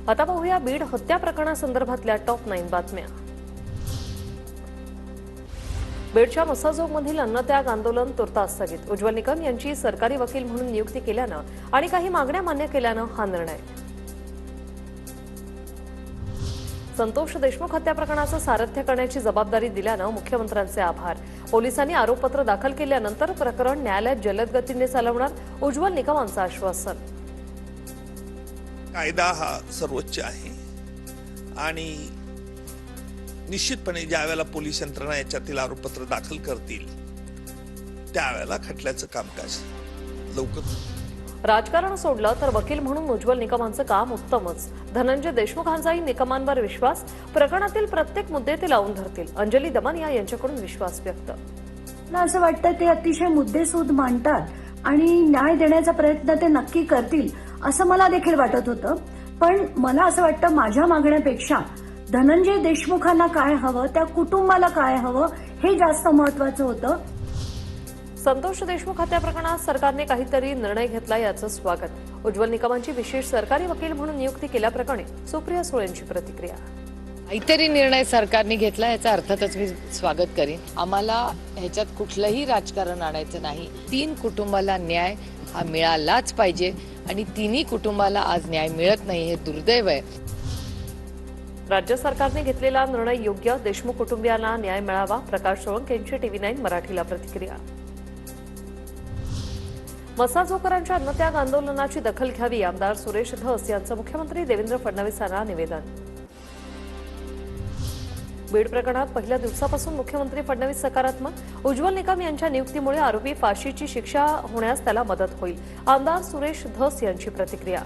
आता पाहूया बीड हत्या प्रकरणासंदर्भातल्या टॉप 9 बातम्या। बीडच्या मसाजोगमधील अन्नत्याग आंदोलन तुर्तास स्थगित। उज्ज्वल निकम यांची सरकारी वकील म्हणून नियुक्ती केल्यानं आणि काही मागण्या मान्य केल्यानं हा निर्णय। संतोष देशमुख हत्या प्रकरणाचं सारथ्य करण्याची जबाबदारी दिल्यानं मुख्यमंत्र्यांचे आभार। पोलिसांनी आरोपपत्र दाखल केल्यानंतर प्रकरण न्यायालयात जलद गतीने चालवणार, उज्ज्वल निकमांचं आश्वासन। कायदा हा सर्वोच्च आहे आणि निश्चितपणे ज्यावेळेला पोलीस यंत्रणा याच्यातील आरोपपत्र दाखल करतील त्यावेळेला खटल्याचं कामकाज लवकर। राजकारण सोडलं तर वकील म्हणून उज्ज्वल निकमांचं काम उत्तमच। धनंजय देशमुखांचाही निकमांवर विश्वास, प्रकरणातील प्रत्येक मुद्दे ते लावून धरतील। अंजली दमनिया यांच्याकडून विश्वास व्यक्त। मला असं वाटतं ते अतिशय मुद्देसूद मांडतात आणि न्याय देण्याचा प्रयत्न ते नक्की करतील असं मला देखील वाटत होतं। पण मला असं वाटतं माझ्या मागण्यापेक्षा धनंजय देशमुखांना काय हवं, त्या कुटुंबाला काय हवं हे जास्त महत्वाचं होतं। संतोष देशमुख हत्या प्रकरणात सरकारने काहीतरी निर्णय घेतला याचं स्वागत। उज्ज्वल निकमांची विशेष सरकारी वकील म्हणून नियुक्ती केल्याप्रकरणी सुप्रिया सुळेंची प्रतिक्रिया। काहीतरी निर्णय सरकारने घेतला याचा अर्थातच मी स्वागत करीन। आम्हाला ह्याच्यात कुठलंही राजकारण आणायचं नाही। 3 कुटुंबाला न्याय हा मिळालाच पाहिजे आणि 3ही कुटुंबाला आज न्याय मिळत नाही, हे दुर्दैव आहे। राज्य सरकारने घेतलेला निर्णय योग्य, देशमुख कुटुंबियांना न्याय मिळावा। प्रकाश सोळंक यांची TV9 मराठीला प्रतिक्रिया। मसाजोकरांच्या अन्नत्याग आंदोलनाची दखल घ्यावी, आमदार सुरेश धस यांचं मुख्यमंत्री देवेंद्र फडणवीसांना निवेदन। बीड प्रकरणात पहिल्या दिवसापासून मुख्यमंत्री फडणवीस सकारात्मक। उज्ज्वल निकम यांच्या नियुक्तीमुळे आरोपी फाशीची शिक्षा होण्यास त्याला मदत होईल, आमदार सुरेश धस यांची प्रतिक्रिया।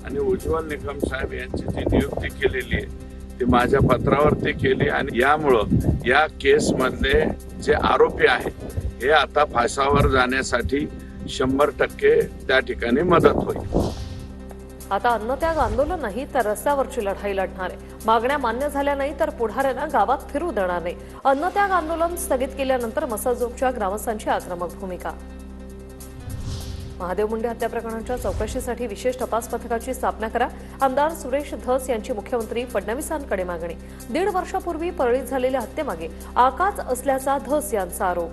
आणि उज्ज्वल निकम साहेब यांची जी नियुक्ती केलेली आहे ती माझ्या पत्रावर ते केली आणि यामुळं या केस मधले जे आरोपी आहेत हे आता फासावर जाण्यासाठी 100% त्या ठिकाणी मदत होईल। आता अन्नत्याग आंदोलन नाही तर रस्त्यावरची लढाई लढणार आहे। मागण्या मान्य झाल्या नाही तर पुढाऱ्यांना गावात फिरू देणार नाही। अन्नत्याग आंदोलन स्थगित केल्यानंतर मसाजोगच्या ग्रामस्थांची आक्रमक भूमिका। महादेव मुंडे हत्या प्रकरणाच्या चौकशीसाठी विशेष तपास पथकाची स्थापना करा, आमदार सुरेश धस यांची मुख्यमंत्री फडणवीसांकडे मागणी। 1.5 वर्षापूर्वी परळीत झालेल्या हत्येमागे आकाच असल्याचा धस यांचा आरोप।